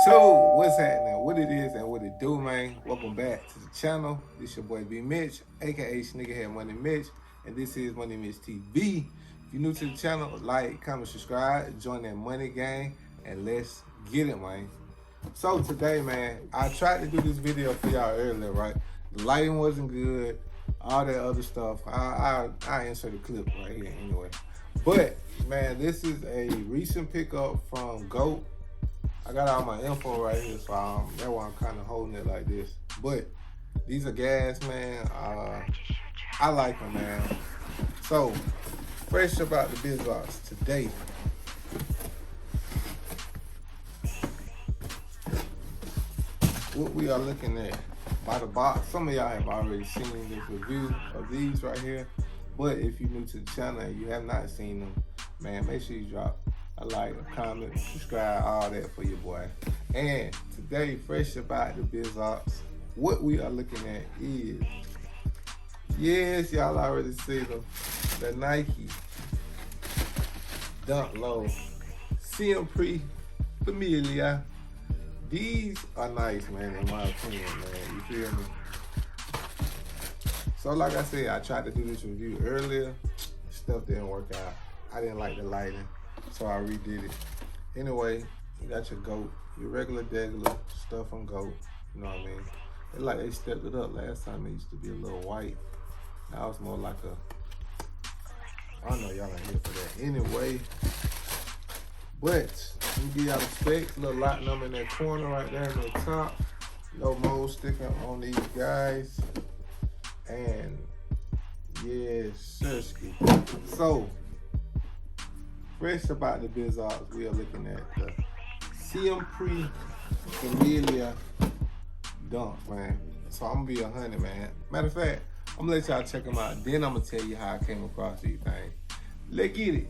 So, what's happening? What it is and what it do, man? Welcome back to the channel. This your boy B Mitch, aka Sneakerhead Money Mitch, and this is Money Mitch TV. If you're new to the channel, like, comment, subscribe, join that money gang, and let's get it, man. So today, man, I tried to do this video for y'all earlier, right? The lighting wasn't good, all that other stuff. I insert a clip right here anyway. But man, this is a recent pickup from GOAT. I got all my info right here, so that's why I'm kind of holding it like this. But these are gas, man. I like them, man. So, fresh about the biz box today. What we are looking at by the box. Some of y'all have already seen this review of these right here. But if you're new to the channel and you have not seen them, man, make sure you drop a like, a comment, subscribe, all that for your boy. And today, fresh about the biz ops, what we are looking at is, yes, y'all already see them, the Nike Dunk Low Siempre Familia. These are nice, man, in my opinion, man. You feel me? So like I said, I tried to do this review earlier. Stuff didn't work out. I didn't like the lighting, so I redid it. Anyway, you got your GOAT, your regular stuff from GOAT. You know what I mean? It's like they stepped it up. Last time it used to be a little white. Now it's more like I don't know, y'all ain't here for that. Anyway, but let me give y'all the specs. Little lot number in that corner right there in the top. No mold sticking on these guys. And yes, sirski. So, fresh about the biz ops, we are looking at the Siempre Familia Dunk, man. So I'm gonna be 100, man. Matter of fact, I'm gonna let y'all check them out. Then I'm gonna tell you how I came across these things. Let's get it.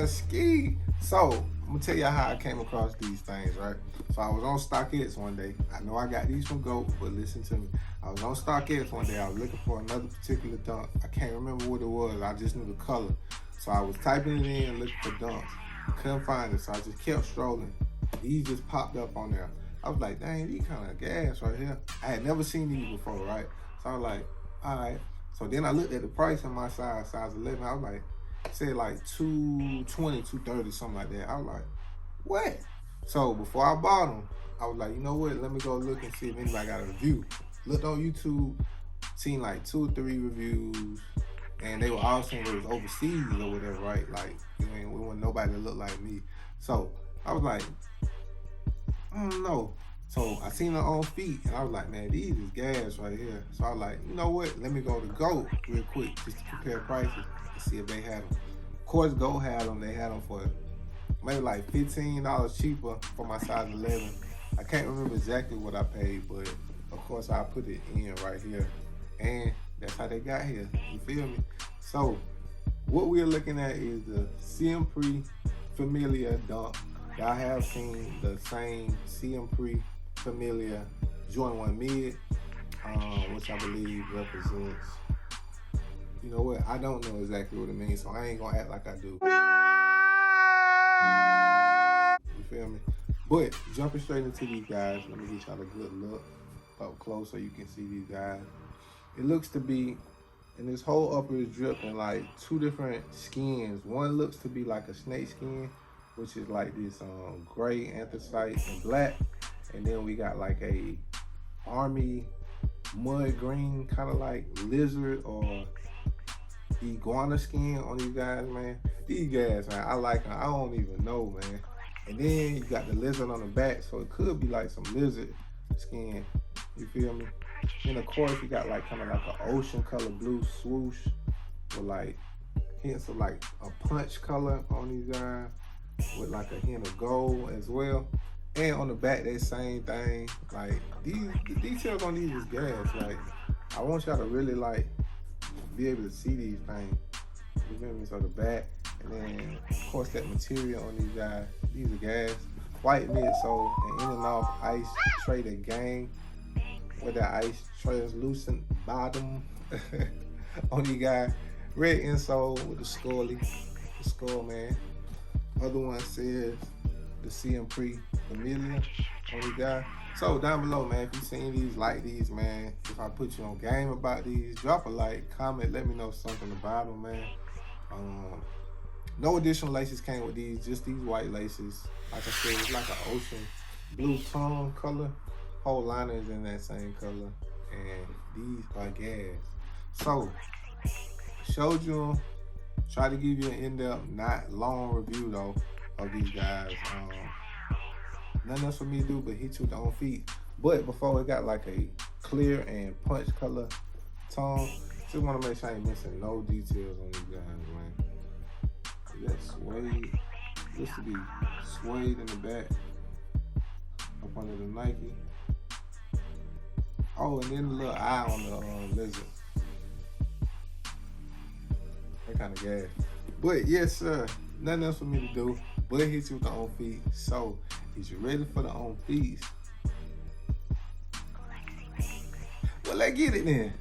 Ski. So I'm gonna tell y'all how I came across these things, right? So I was on StockX one day. I know I got these from GOAT, but listen to me. I was on StockX one day. I was looking for another particular dunk. I can't remember what it was. I just knew the color. So I was typing it in, looking for dunks. Couldn't find it, so I just kept strolling. These just popped up on there. I was like, dang, these kind of gas right here. I had never seen these before, right? So I was like, all right. So then I looked at the price on my size 11. I was like, said like 220, 230, something like that. I was like, what? So before I bought them, I was like, you know what? Let me go look and see if anybody got a review. Looked on YouTube, seen like 2 or 3 reviews, and they were all saying it was overseas or whatever, right? Like, you know, we want nobody to look like me. So I was like, I don't know. So I seen her on feet, and I was like, man, these is gas right here. So I was like, you know what? Let me go to GOAT real quick just to compare prices and see if they had them. Of course, GOAT had them. They had them for maybe like $15 cheaper for my size 11. I can't remember exactly what I paid, but of course I put it in right here. And that's how they got here. You feel me? So what we're looking at is the Siempre Familia Dunk. Y'all have seen the same Siempre Familia Jordan 1 Mid, which I believe represents, you know what, I don't know exactly what it means, so I ain't gonna act like I do. You feel me? But jumping straight into these guys, let me get y'all a good look up close so you can see these guys. It looks to be, and this whole upper is dripped in like 2 different skins. One looks to be like a snake skin, which is like this gray, anthracite, and black. And then we got like a army mud green, kind of like lizard or iguana skin on these guys, man. These guys, man, I like them. I don't even know, man. And then you got the lizard on the back, so it could be like some lizard skin. You feel me? And of course, you got like kind of like an ocean color blue swoosh with like hints of like a punch color on these guys with like a hint of gold as well. And on the back, that same thing. Like the details on these is gas. Like I want y'all to really like be able to see these things. You feel me? So the back, and then of course that material on these guys. These are gas. White midsole and in and off ice traded gang with the ice translucent bottom on these guys. Red insole with the skull man. Other one says the Siempre Familia on these guys. So down below, man, if you seen these, like these, man. If I put you on game about these, drop a like, comment, let me know something about them, man. No additional laces came with these, just these white laces. Like I said, it's like an ocean blue tone color. Whole liner is in that same color, and these are gas. So showed you them. Try to give you an in-depth, not long review though of these guys. Nothing else for me to do but hit you with the on feet. But before it got like a clear and punch color tone, just want to make sure I ain't missing no details on these guys, man. That suede, looks to be suede in the back, up under the Nike. Oh, and then the little eye on the lizard. That kind of gas. But yes, sir, nothing else for me to do but hit you with the on feet. So, is you ready for the on feet? Well, let's get it then.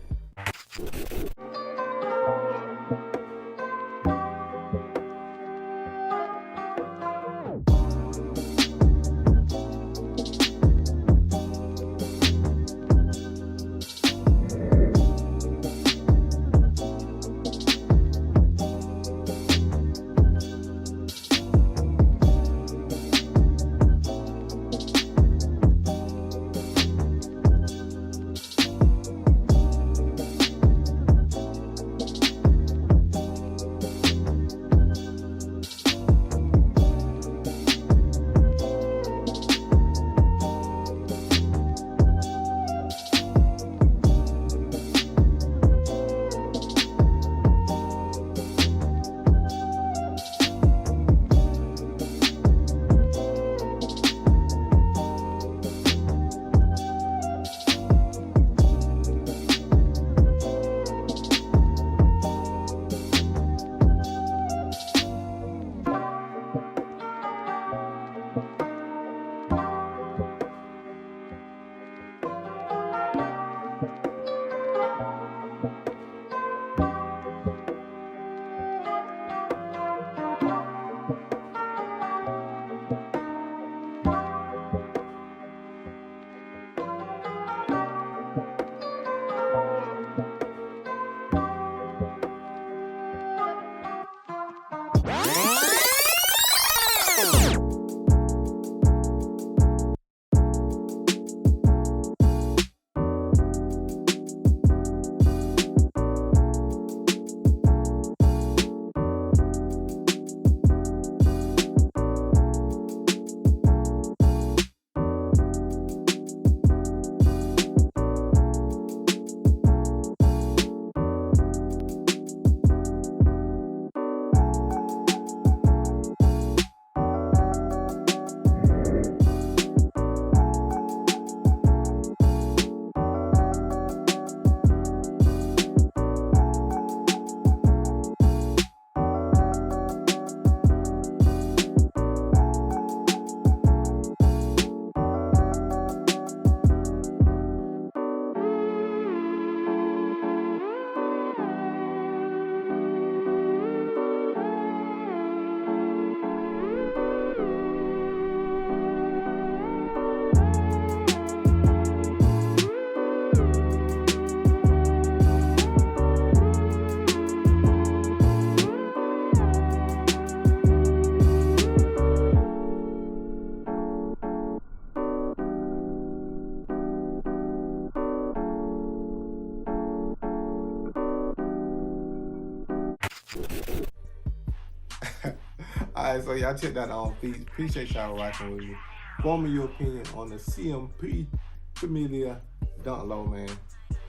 Alright, so y'all check that out. Appreciate y'all watching with me. Form me your opinion on the CMP Familia dunk low, man.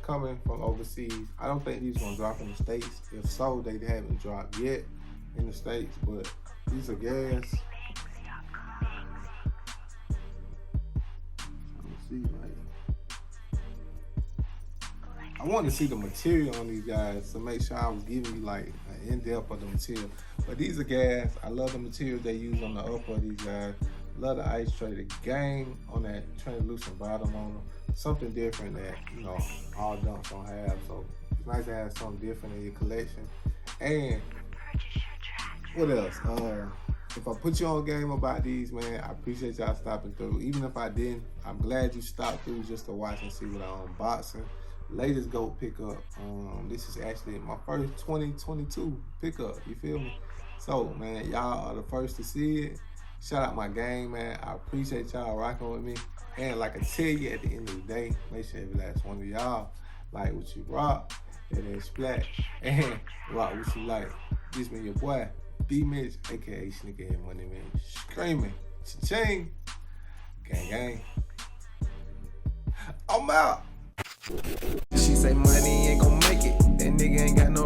Coming from overseas, I don't think these gonna drop in the States. If so, they haven't dropped yet in the States, but these are gas. See, like, I wanted to see the material on these guys to make sure I was giving you like an in-depth of the material. But these are gas. I love the material they use on the upper of these guys. Love the ice tray. The game on that translucent bottom on them. Something different that, you know, all dunks don't have. So it's nice to have something different in your collection. And what else? If I put you on game about these, man, I appreciate y'all stopping through. Even if I didn't, I'm glad you stopped through just to watch and see what I'm unboxing. Latest GOAT pickup. This is actually my first 2022 pickup. You feel me? So, man, y'all are the first to see it. Shout out my gang, man. I appreciate y'all rocking with me. And like I tell you at the end of the day, make sure every last one of y'all like what you rock, and then splash, and rock what you like. This been your boy, Mitch, aka Sneakerhead Money Man, screaming, cha-ching, gang gang. I'm out. She say money ain't gon' make it. That nigga ain't got no